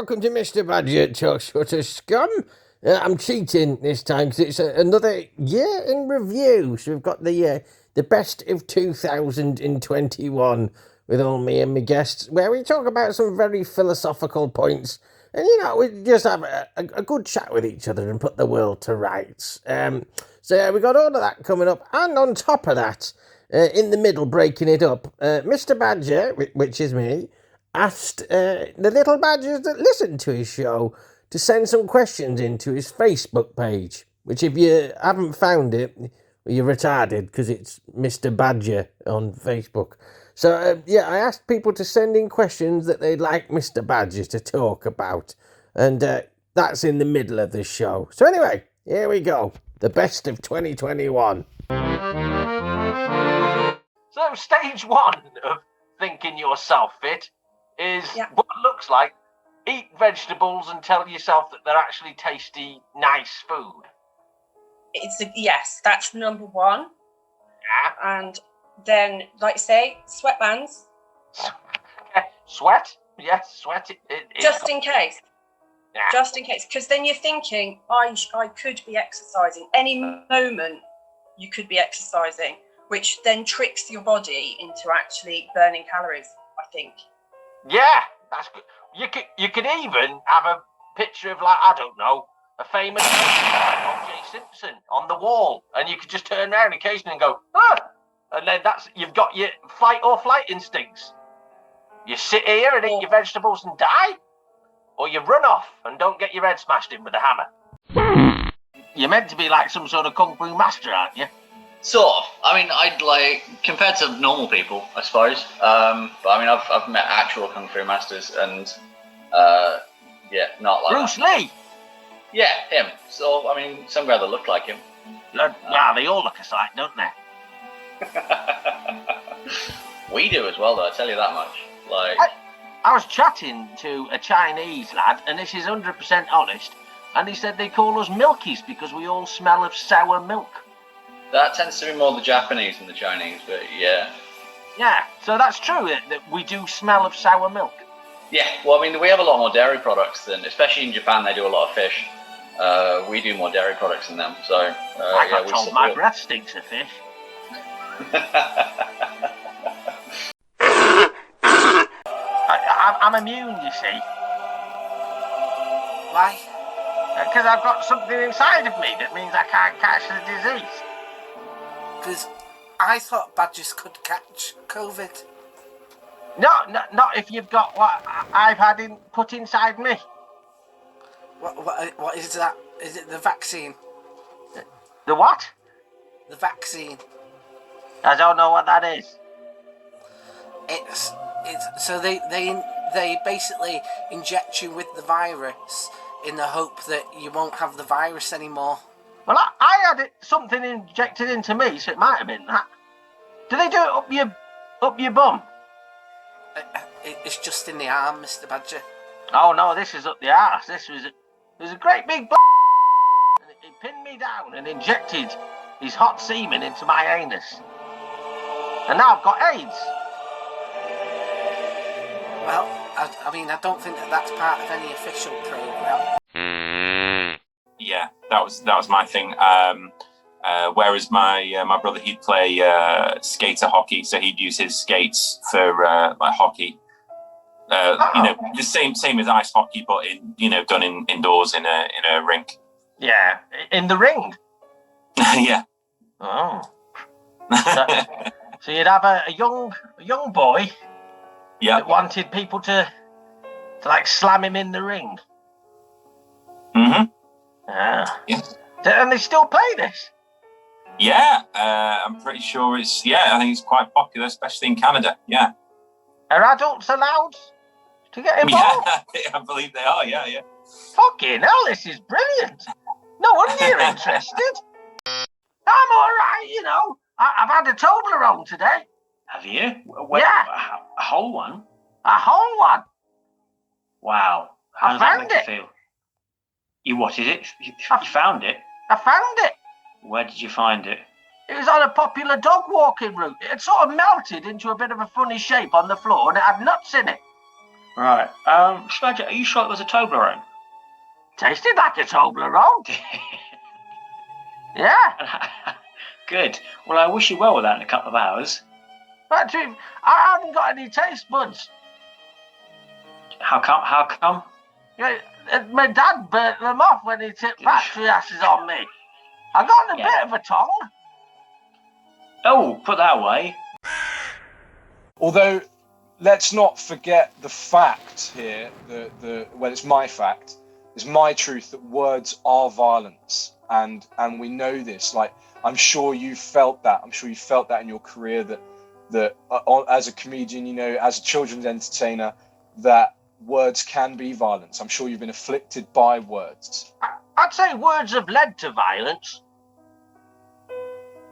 welcome to Mr. Badger Talks to Scum. I'm cheating this time because it's another year in review. So we've got the best of 2021 with all me and my guests, where we talk about some very philosophical points. And, we just have a good chat with each other and put the world to rights. So we got all of that coming up. And on top of that, in the middle, breaking it up, Mr. Badger, which is me, asked the little badgers that listen to his show to send some questions into his Facebook page, which if you haven't found it, you're retarded because it's Mr. Badger on Facebook. So, I asked people to send in questions that they'd like Mr. Badger to talk about. And that's in the middle of the show. So anyway, here we go. The best of 2021. So stage one of thinking yourself fit is what it looks like. Eat vegetables and tell yourself that they're actually tasty, nice food. Yes, that's number one. Yeah. And then, like I say, sweatbands. Sweat? Yes, sweat. Just in case. Yeah. Just in case. Because then you're thinking, I could be exercising. Any moment you could be exercising, which then tricks your body into actually burning calories, I think. Yeah, that's good. You could even have a picture of, like, I don't know, a famous O.J. Simpson on the wall, and you could just turn around occasionally and go, and then you've got your fight or flight instincts. You sit here and eat your vegetables and die, or you run off and don't get your head smashed in with a hammer. You're meant to be like some sort of kung fu master, aren't you? Sort of. I mean, compared to normal people, I suppose. But I mean, I've met actual kung fu masters, and not like Bruce Lee. Yeah, him. So I mean, some guy that looked like him. They all look alike, don't they? We do as well, though. I tell you that much. Like, I was chatting to a Chinese lad, and this is 100% honest, and he said they call us milkies because we all smell of sour milk. That tends to be more the Japanese than the Chinese, but yeah. Yeah, so that's true, that we do smell of sour milk. Yeah, well, I mean, we have a lot more dairy products than, especially in Japan, they do a lot of fish. We do more dairy products than them, so I got told my breath stinks of fish. I'm immune, you see. Why? Because I've got something inside of me that means I can't catch the disease. Because I thought badgers could catch COVID. No, not if you've got what I've had put inside me. What is that? Is it the vaccine? The what? The vaccine. I don't know what that is. It's so they basically inject you with the virus in the hope that you won't have the virus anymore. Well, I had something injected into me, so it might have been that. Do they do it up your bum? It's just in the arm, Mr. Badger. Oh no, this is up the arse. There's a great big and he pinned me down and injected his hot semen into my anus. And now I've got AIDS. Well, I mean, I don't think that's part of any official program. Yeah, that was my thing. Whereas my brother, he'd play skater hockey, so he'd use his skates for like hockey. The same as ice hockey, but done indoors in a rink. Yeah, in the ring. Yeah. Oh. So you'd have a young boy. Yeah. That wanted people to like slam him in the ring. Mm-hmm. Ah. Yeah. And they still play this? Yeah, I'm pretty sure I think it's quite popular, especially in Canada, yeah. Are adults allowed to get involved? Yeah, I believe they are, yeah. Fucking hell, this is brilliant. No wonder you're interested. I'm all right, I've had a Toblerone today. Have you? Yeah. A whole one? A whole one. Wow. How does that make you feel? What is it? You found it? I found it. Where did you find it? It was on a popular dog walking route. It had sort of melted into a bit of a funny shape on the floor and it had nuts in it. Right. Badger, are you sure it was a Toblerone? Tasted like a Toblerone. Yeah. Good. Well, I wish you well with that in a couple of hours. But I haven't got any taste buds. How come? Yeah, my dad burnt them off when he tipped factory ashes on me. I got a bit of a tongue. Oh, put that away. Although, let's not forget the fact here, well, it's my fact, it's my truth that words are violence. And we know this. Like, I'm sure you felt that. I'm sure you felt that in your career, that as a comedian, you know, as a children's entertainer, that words can be violence. I'm sure you've been afflicted by words. I'd say words have led to violence.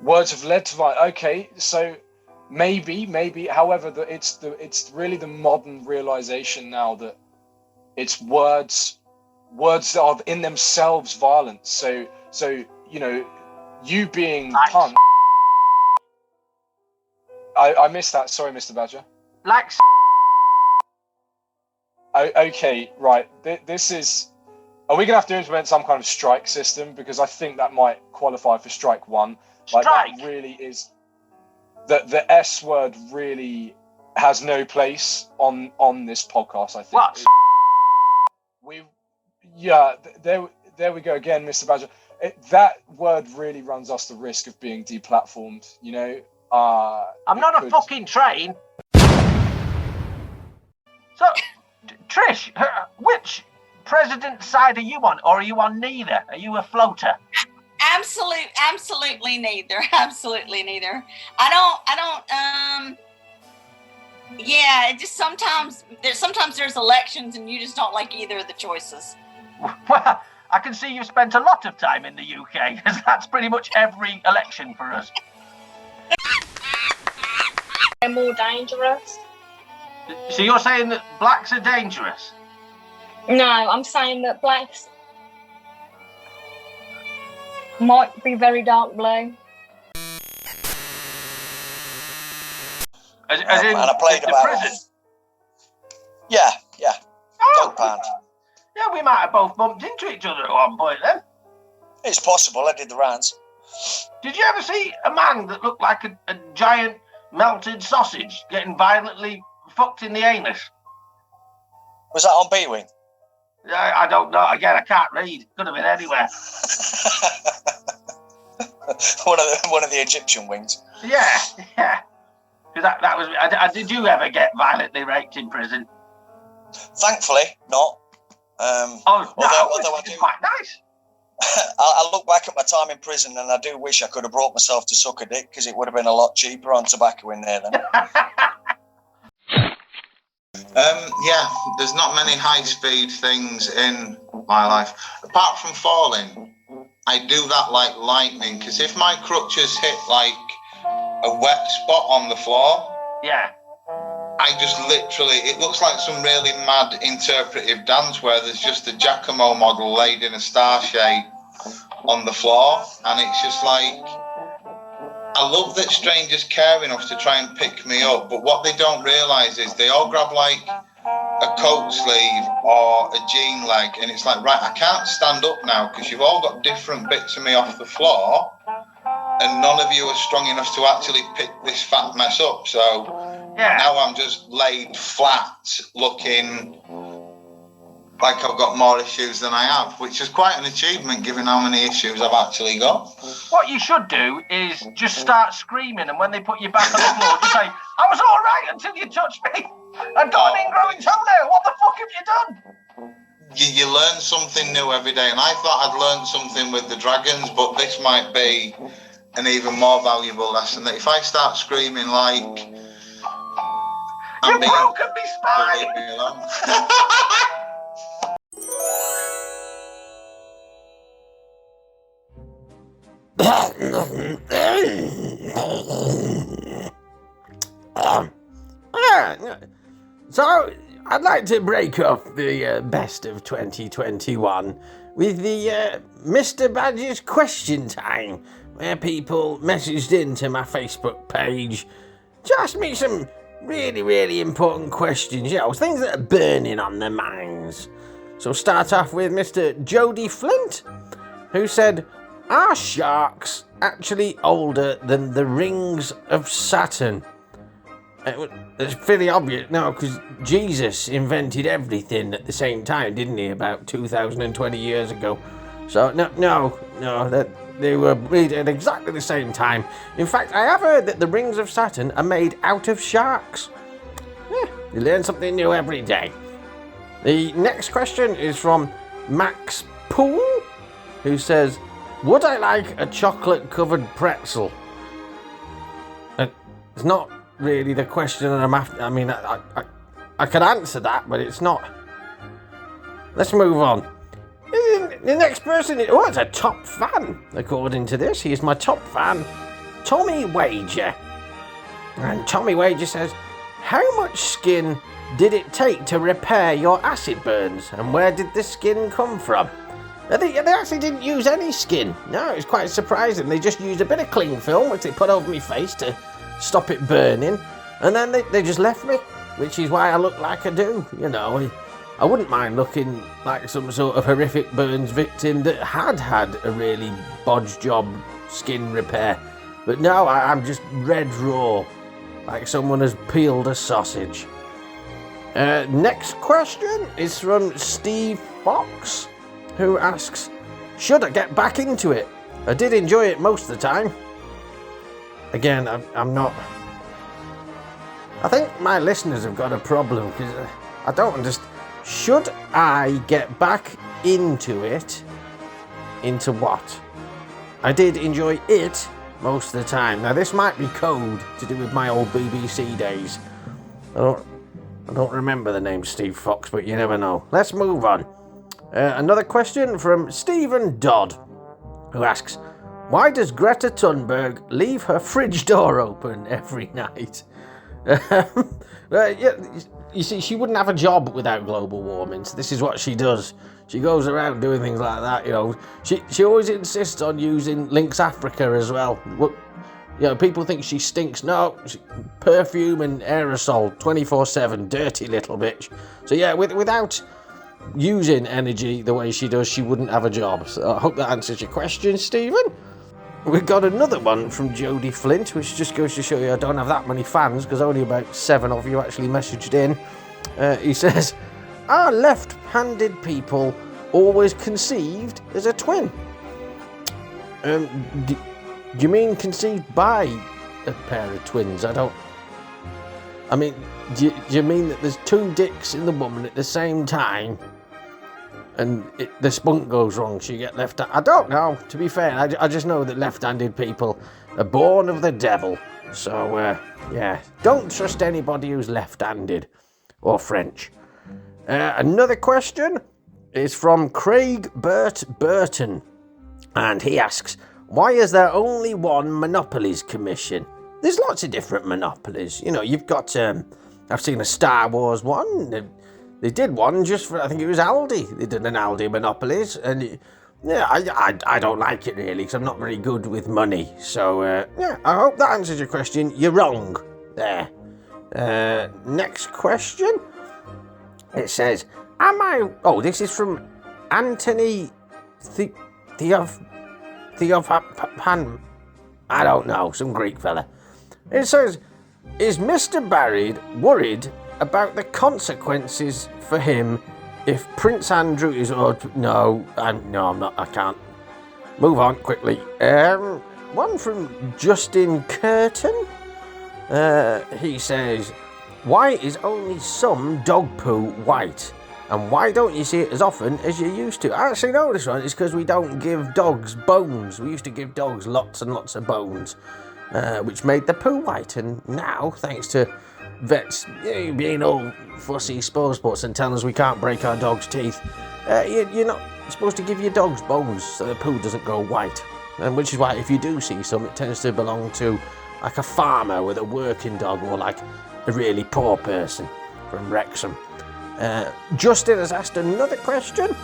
Words have led to violence. Okay, so maybe. However, it's really the modern realization now that it's words that are in themselves violence. So you know, you being punk. I missed that. Sorry, Mr. Badger. Like. Okay, right. This is. Are we gonna have to implement some kind of strike system? Because I think that might qualify for strike one. Like, Strike. that really is. The S word really has no place on this podcast. I think. What? There we go again, Mr. Badger. That word really runs us the risk of being deplatformed. You know. I'm not a fucking train. So, Trish, which president side are you on, or are you on neither? Are you a floater? Absolutely neither. Absolutely neither. I don't. Yeah, it just sometimes there's elections and you just don't like either of the choices. Well, I can see you've spent a lot of time in the UK, because that's pretty much every election for us. They're more dangerous. So you're saying that blacks are dangerous? No, I'm saying that blacks might be very dark blue. As in and I played the about prison? Yeah. Oh, Dog pound. yeah, we might have both bumped into each other at one point then. It's possible. I did the rounds. Did you ever see a man that looked like a giant melted sausage getting violently fucked in the anus? Was that on B-Wing? I don't know. Again, I can't read. Could have been anywhere. one of the Egyptian wings. Yeah. That was. Did you ever get violently raped in prison? Thankfully, not. Although I do. Quite nice. I look back at my time in prison and I do wish I could have brought myself to suck a dick, because it would have been a lot cheaper on tobacco in there then. Yeah, there's not many high-speed things in my life. Apart from falling, I do that like lightning, because if my crutches hit like a wet spot on the floor, yeah, I just literally, it looks like some really mad interpretive dance where there's just a Giacomo model laid in a star shape on the floor, and it's just like, I love that strangers care enough to try and pick me up, but what they don't realise is they all grab like a coat sleeve or a jean leg, and it's like, right, I can't stand up now because you've all got different bits of me off the floor, and none of you are strong enough to actually pick this fat mess up. So now I'm just laid flat, looking like I've got more issues than I have, which is quite an achievement given how many issues I've actually got. What you should do is just start screaming, and when they put you back on the floor, just say, I was all right until you touched me. I've got an ingrowing toenail. What the fuck have you done? You learn something new every day, and I thought I'd learned something with the dragons, but this might be an even more valuable lesson, that if I start screaming like... You've broken me spine! Leave me alone. So, I'd like to break off the best of 2021 with the Mr. Badger's question time, where people messaged into my Facebook page to ask me some really, really important questions, things that are burning on their minds. So start off with Mr. Jody Flint, who said, are sharks actually older than the rings of Saturn? It's fairly obvious now, because Jesus invented everything at the same time, didn't he, about 2,020 years ago? So, no, they were made at exactly the same time. In fact, I have heard that the rings of Saturn are made out of sharks. You learn something new every day. The next question is from Max Poole, who says, would I like a chocolate-covered pretzel? It's not really the question that I'm after. I mean, I could answer that, but it's not. Let's move on. The next person is, it's a top fan, according to this. He is my top fan, Tommy Wager. And Tommy Wager says, how much skin did it take to repair your acid burns? And where did the skin come from? They actually didn't use any skin. No, it was quite surprising. They just used a bit of cling film, which they put over my face to stop it burning. And then they just left me, which is why I look like I do. I wouldn't mind looking like some sort of horrific burns victim that had a really bodge job skin repair. But no, I'm just red raw, like someone has peeled a sausage. Next question is from Steve Fox, who asks, should I get back into it? I did enjoy it most of the time. Again, I'm not. I think my listeners have got a problem, because I don't understand. Should I get back into it? Into what? I did enjoy it most of the time. Now, this might be code to do with my old BBC days. I don't remember the name Steve Fox, but you never know. Let's move on. Another question from Stephen Dodd, who asks, why does Greta Thunberg leave her fridge door open every night? You see, she wouldn't have a job without global warming, so this is what she does. She goes around doing things like that, She always insists on using Lynx Africa as well. People think she stinks. No, perfume and aerosol, 24/7, dirty little bitch. So without using energy the way she does, she wouldn't have a job. So I hope that answers your question, Stephen. We've got another one from Jody Flint, which just goes to show you I don't have that many fans, because only about 7 of you actually messaged in. He says, are left-handed people always conceived as a twin? Do you mean conceived by a pair of twins? Do you mean that there's 2 dicks in the woman at the same time, and the spunk goes wrong, so you get left? I don't know, to be fair. I just know that left-handed people are born of the devil. So, don't trust anybody who's left-handed or French. Another question is from Craig Burton, and he asks, why is there only one Monopolies Commission? There's lots of different monopolies. You've got, I've seen a Star Wars one. They did one just for, I think it was Aldi. They did an Aldi Monopolies, and I don't like it really, because I'm not very good with money. So, I hope that answers your question. You're wrong there. Next question. It says, this is from Anthony Theophan. I don't know, some Greek fella. It says, is Mr. Barry worried about the consequences for him if Prince Andrew is... No, I'm not. I can't. Move on quickly. One from Justin Curtin. He says, why is only some dog poo white? And why don't you see it as often as you used to? I actually know this one. It's because we don't give dogs bones. We used to give dogs lots and lots of bones, which made the poo white. And now, thanks to vets being all fussy sports and telling us we can't break our dog's teeth, you're not supposed to give your dogs bones so the poo doesn't go white. And which is why if you do see some, it tends to belong to like a farmer with a working dog, or like a really poor person from Wrexham. Justin has asked another question.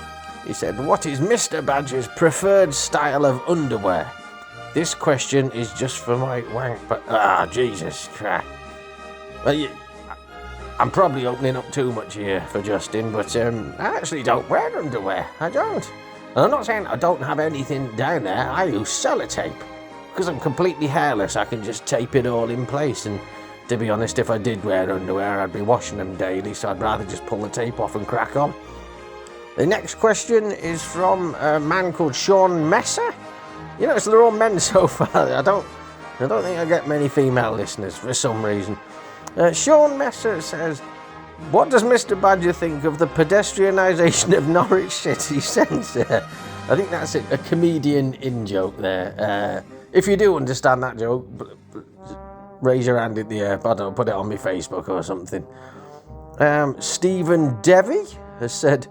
He said, what is Mr. Badger's preferred style of underwear? This question is just for my wank, but Jesus Christ. Well, I'm probably opening up too much here for Justin, but I actually don't wear underwear. I don't. And I'm not saying I don't have anything down there. I use sellotape. Because I'm completely hairless, I can just tape it all in place. And to be honest, if I did wear underwear, I'd be washing them daily, so I'd rather just pull the tape off and crack on. The next question is from a man called Sean Messer. You know, they're all men so far. I don't think I get many female listeners for some reason. Sean Messer says, what does Mr. Badger think of the pedestrianisation of Norwich City Centre? I think that's a comedian in-joke there. If you do understand that joke, raise your hand in the air. I don't know, put it on my Facebook or something. Stephen Devy has said,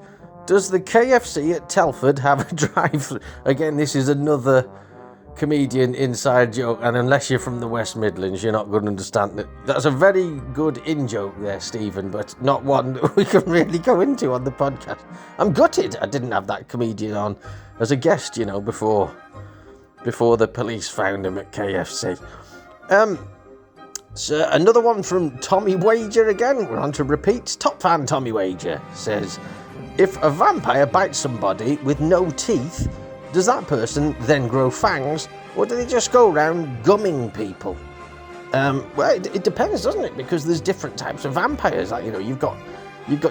does the KFC at Telford have a drive-thru? Again, this is another comedian inside joke, and unless you're from the West Midlands, you're not going to understand it. That's a very good in-joke there, Stephen, but not one that we can really go into on the podcast. I'm gutted I didn't have that comedian on as a guest, you know, before the police found him at KFC. So another one from Tommy Wager again. We're on to repeats. Top fan Tommy Wager says, if a vampire bites somebody with no teeth, does that person then grow fangs, or do they just go around gumming people? Well, it depends, doesn't it? Because there's different types of vampires. Like, you know, you've got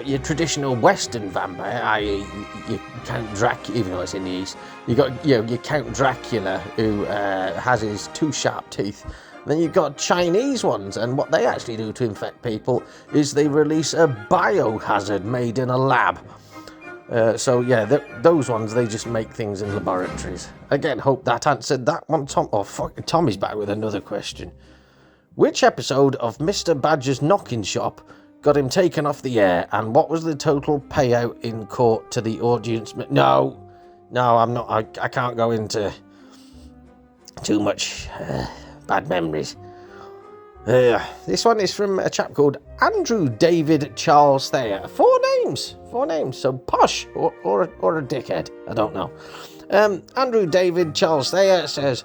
your traditional Western vampire, i.e., you Count Dracula, even though it's in the East. You got your Count Dracula, who has his 2 sharp teeth. Then you've got Chinese ones, and what they actually do to infect people is they release a biohazard made in a lab. So yeah, those ones, they just make things in laboratories. Again, hope that answered that one, Tom. Oh, fuck, Tommy's back with another question. Which episode of Mr. Badger's Knocking Shop got him taken off the air, and what was the total payout in court to the audience? No, I'm not. I can't go into too much bad memories. This one is from a chap called Andrew David Charles Thayer. 4 names, so posh or a dickhead, I don't know. Andrew David Charles Thayer says,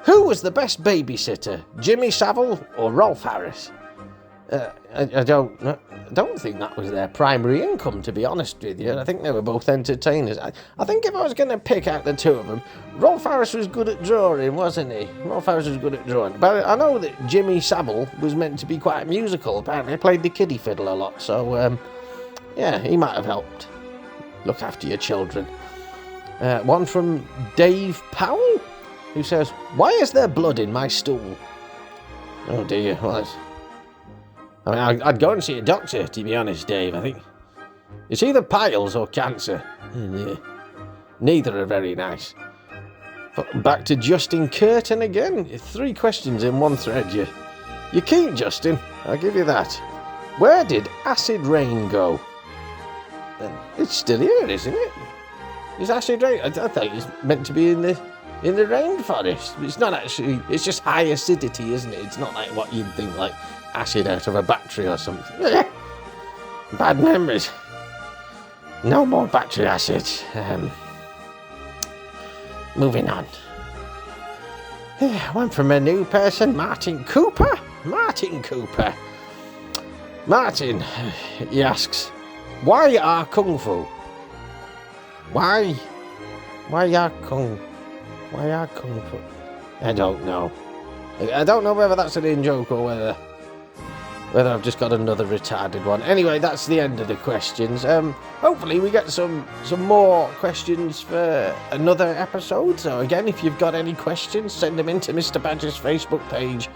who was the best babysitter, Jimmy Savile or Rolf Harris? I don't think that was their primary income, to be honest with you. I think they were both entertainers. I think if I was going to pick out the two of them, Rolf Harris was good at drawing, wasn't he? But I know that Jimmy Savile was meant to be quite musical. Apparently he played the kiddie fiddle a lot, so yeah, he might have helped look after your children. One from Dave Powell, who says, why is there blood in my stool? Oh dear, well, I'd go and see a doctor, to be honest, Dave. I think it's either piles or cancer. Yeah. Neither are very nice. But back to Justin Curtin again. 3 questions in one thread. You're keen, Justin. I'll give you that. Where did Acid Rain go? It's still here, isn't it? Is Acid Rain? I think it's meant to be in the rainforest. It's not actually. It's just high acidity, isn't it? It's not like what you'd think, like acid out of a battery or something. Bad memories. No more battery acid. Moving on. One from a new person, Martin Cooper. Martin, he asks, why are Kung Fu? Why are Kung Fu? I don't know. I don't know whether that's an in-joke or whether I've just got another retarded one. Anyway, that's the end of the questions. Hopefully we get some more questions for another episode. So again, if you've got any questions, send them into Mr. Badger's Facebook page,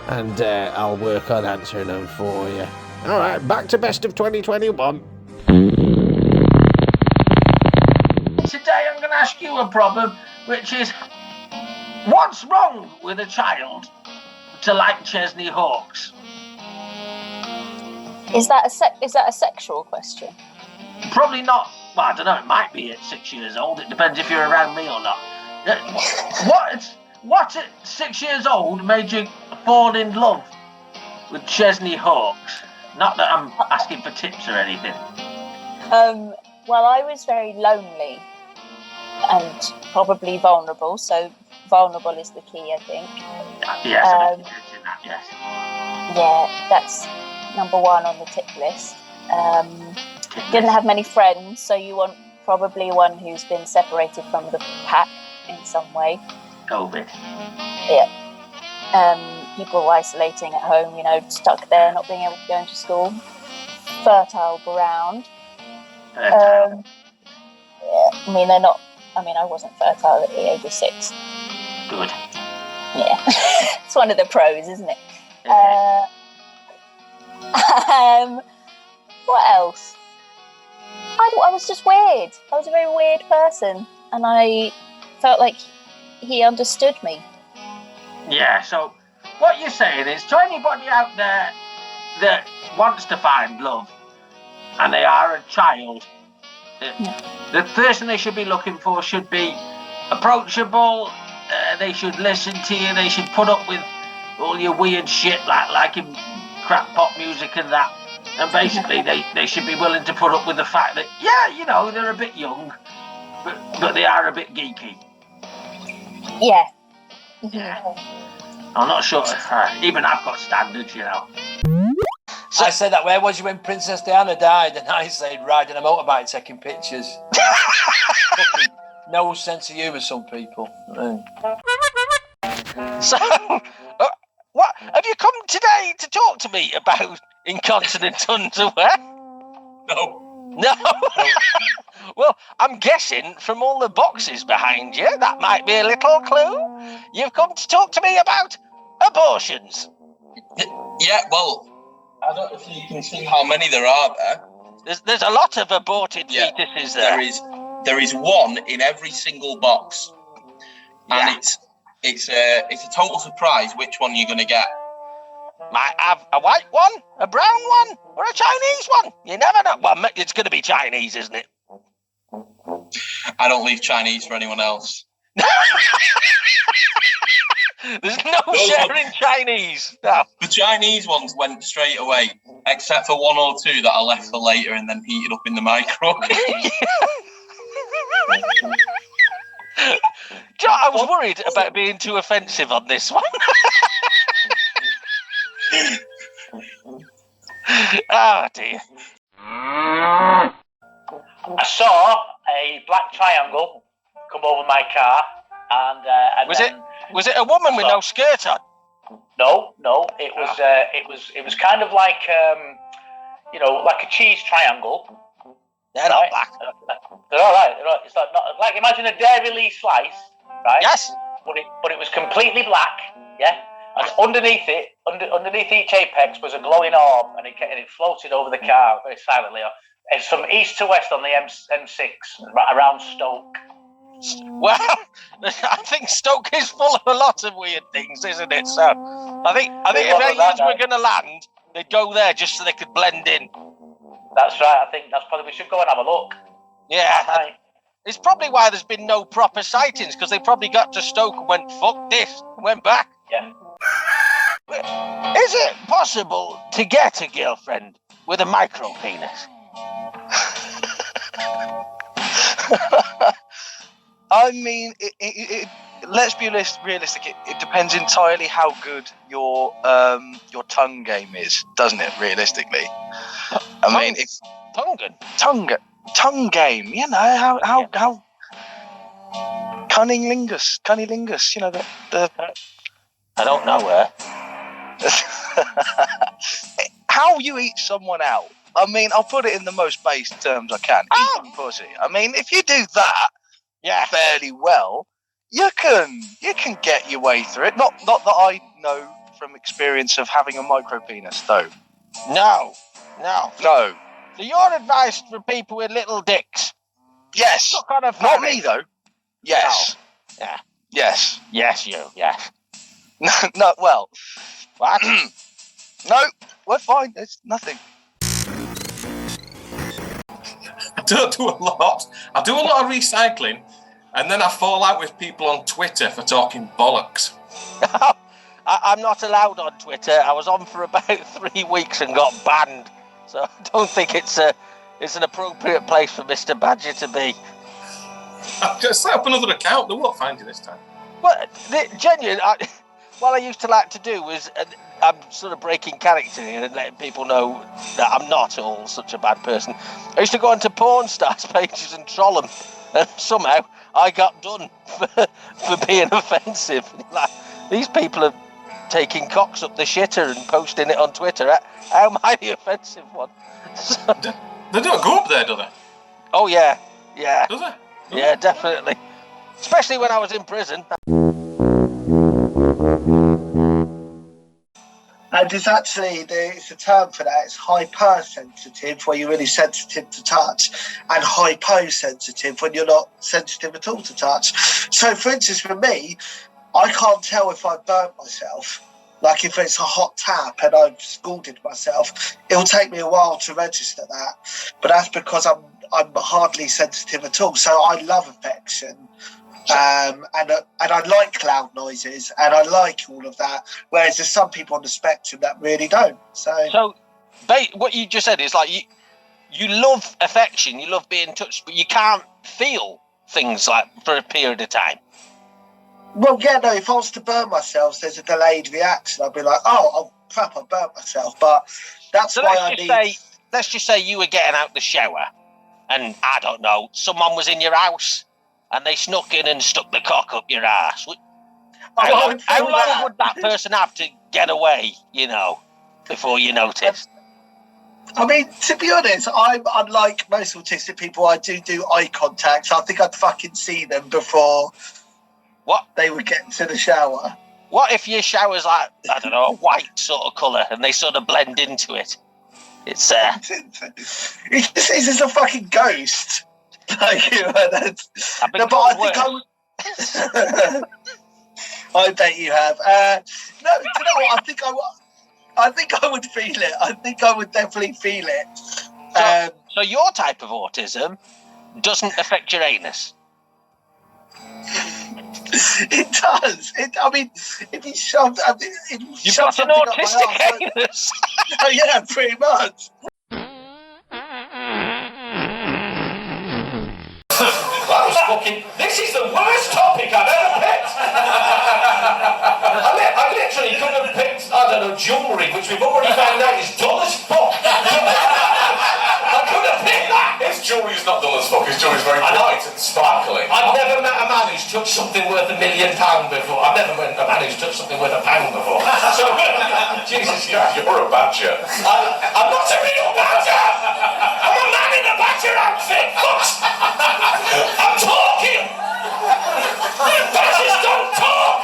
and I'll work on answering them for you. All right, back to Best of 2021. Today I'm going to ask you a problem, which is, what's wrong with a child to like Chesney Hawkes? Is that a sexual question? Probably not. Well, I don't know. It might be at 6 years old. It depends if you're around me or not. What at 6 years old made you fall in love with Chesney Hawkes? Not that I'm asking for tips or anything. Well, I was very lonely and probably vulnerable. So vulnerable is the key, I think. Yes, Yeah, number one on the tip list. Didn't have many friends, so you want probably one who's been separated from the pack in some way. COVID. Yeah. People isolating at home, stuck there, not being able to go into school. Fertile ground. Yeah, they're not. I wasn't fertile at the age of 6. Good. Yeah. It's one of the pros, isn't it? What else? I was just weird. I was a very weird person, and I felt like he understood me. Yeah, so what you're saying is, to anybody out there that wants to find love, and they are a child, the person they should be looking for should be approachable, they should listen to you, they should put up with all your weird shit like in crap pop music and that. And basically, they should be willing to put up with the fact that, they're a bit young, but they are a bit geeky. Yeah. I'm not sure. Even I've got standards, So I said that, where was you when Princess Diana died? And I said, riding a motorbike, taking pictures. No sense of humour, some people. So, what have you come today to talk to me about? Incontinent underwear? No. Well, I'm guessing from all the boxes behind you, that might be a little clue. You've come to talk to me about abortions. Yeah, well, I don't know if you can see how many there are there. There's a lot of aborted fetuses there. There is one in every single box, and it's a total surprise which one you're going to get. Might have a white one, a brown one, or a Chinese one. You never know. Well, it's going to be Chinese, isn't it? I don't leave Chinese for anyone else. There's no sharing Chinese. No. The Chinese ones went straight away, except for 1 or 2 that I left for later and then heated up in the microwave. I was worried about being too offensive on this one. Oh dear. I saw a black triangle come over my car, and was it a woman with no skirt on? No, it was kind of like like a cheese triangle. They're not black. They're all right. It's like imagine a Dairy Lee slice, right? Yes. But it was completely black. Yeah. And underneath it, underneath each apex was a glowing orb, and it floated over the car very silently. It's from east to west on the M6 around Stoke. Well, I think Stoke is full of a lot of weird things, isn't it? So I think if aliens were going to land, they'd go there just so they could blend in. That's right. I think that's probably, we should go and have a look. Yeah. It's probably why there's been no proper sightings, because they probably got to Stoke and went, fuck this, and went back. Yeah. Is it possible to get a girlfriend with a micro penis? I mean, let's be realistic. It depends entirely how good your tongue game is, doesn't it? Realistically, I mean, it's tongue game. You know how cunnilingus. You know the. I don't know her. How you eat someone out. I mean, I'll put it in the most base terms I can. Eating pussy. I mean, if you do that fairly well, you can get your way through it. Not that I know from experience of having a micro penis, though. No. So your advice for people with little dicks? Yes. Not me, though. Yes. No. Yeah. Yes. Yes, you. Yes. No, well. What? No, we're fine. It's nothing. I don't do a lot. I do a lot of recycling, and then I fall out with people on Twitter for talking bollocks. I'm not allowed on Twitter. I was on for about 3 weeks and got banned. So I don't think it's an appropriate place for Mr. Badger to be. I've just set up another account. They won't find you this time. Well, genuine. What I used to like to do was I'm sort of breaking character here and letting people know that I'm not all such a bad person. I used to go onto porn stars pages and troll them, and somehow I got done for being offensive. Like, these people are taking cocks up the shitter and posting it on Twitter. How am I the offensive one? They don't go up there, do they? Oh yeah. Do they? Yeah, definitely. Especially when I was in prison. And it's actually, it's a term for that. It's hypersensitive, where you're really sensitive to touch, and hyposensitive, when you're not sensitive at all to touch. So, for instance, for me, I can't tell if I've burnt myself. Like if it's a hot tap and I've scalded myself, it'll take me a while to register that. But that's because I'm hardly sensitive at all. So I love affection. And I like loud noises, and I like all of that. Whereas there's some people on the spectrum that really don't. So what you just said is like you love affection, you love being touched, but you can't feel things like for a period of time. Well, yeah, no. If I was to burn myself, there's a delayed reaction. I'd be like, oh crap, I burnt myself. But that's why let's just say you were getting out the shower, and I don't know, someone was in your house. And they snuck in and stuck the cock up your ass. How long would that person have to get away, before you noticed? I mean, to be honest, I'm unlike most autistic people. I do eye contact. So I think I'd fucking see them before they would get into the shower. What if your shower's like, I don't know, a white sort of colour, and they sort of blend into it? It's This is a fucking ghost. Like, but I think I would. I bet you have. No, do you know what? I think I would feel it. I think I would definitely feel it. So your type of autism doesn't affect your anus. It does. I mean, if you shove, you've got an autistic anus. Oh yeah, pretty much. This is the worst topic I've ever picked. I literally could have picked, I don't know, jewellery, which we've already found out is dull as fuck. I could have picked that. His jewellery's not dull as fuck, his jewellery's very bright and sparkling. I've never met a man who's touched something worth £1 million before. I've never met a man who's touched something worth £1 before. So, Jesus Christ. You're a badger. I'm not a real badger. I'm a man in a badger outfit. I'm talking. Badgers don't talk.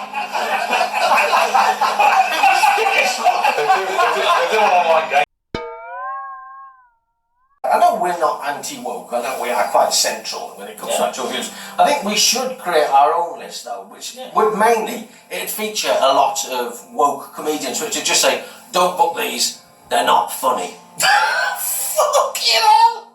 I know we're not anti-woke, I know we are quite central when it comes to actual views. I think we should create our own list though, which would mainly, it'd feature a lot of woke comedians, which would just say, don't book these, they're not funny. Fuck you know.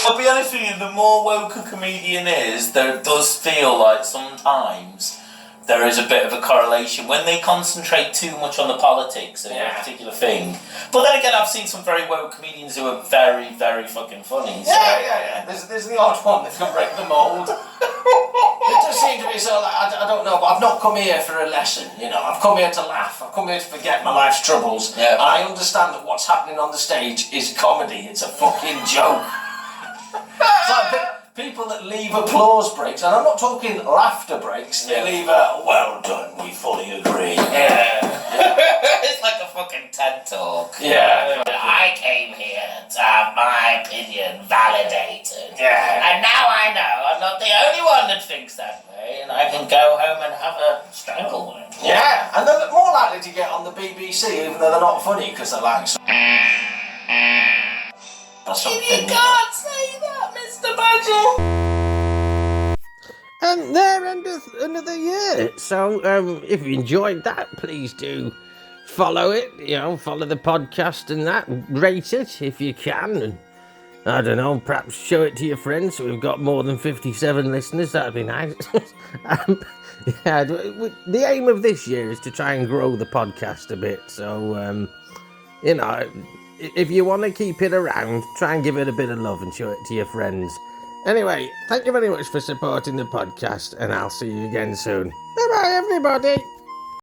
I'll be honest with you, the more woke a comedian is, there does feel like sometimes there is a bit of a correlation when they concentrate too much on the politics of a particular thing. But then again, I've seen some very woke comedians who are very, very fucking funny. So. Yeah. There's the odd one that can break the mould. It does seem to be so, like, I don't know, but I've not come here for a lesson, I've come here to laugh, I've come here to forget my life's troubles. Yeah. And I understand that what's happening on the stage is comedy, it's a fucking joke. It's like people that leave applause breaks, and I'm not talking laughter breaks, they leave a, well done, we fully agree. Yeah. It's like a fucking TED talk. Yeah. I came here to have my opinion validated. Yeah. And now I know I'm not the only one that thinks that way, and I can go home and have a stranglewound. Yeah, and they're more likely to get on the BBC, even though they're not funny, because they're like... You can't say that, Mr. Badger! And there endeth another year. So, if you enjoyed that, please do follow it, follow the podcast and that, rate it if you can, and I don't know, perhaps show it to your friends so we've got more than 57 listeners, that'd be nice. The aim of this year is to try and grow the podcast a bit, so, if you want to keep it around, try and give it a bit of love and show it to your friends. Anyway, thank you very much for supporting the podcast, and I'll see you again soon. Bye-bye, everybody.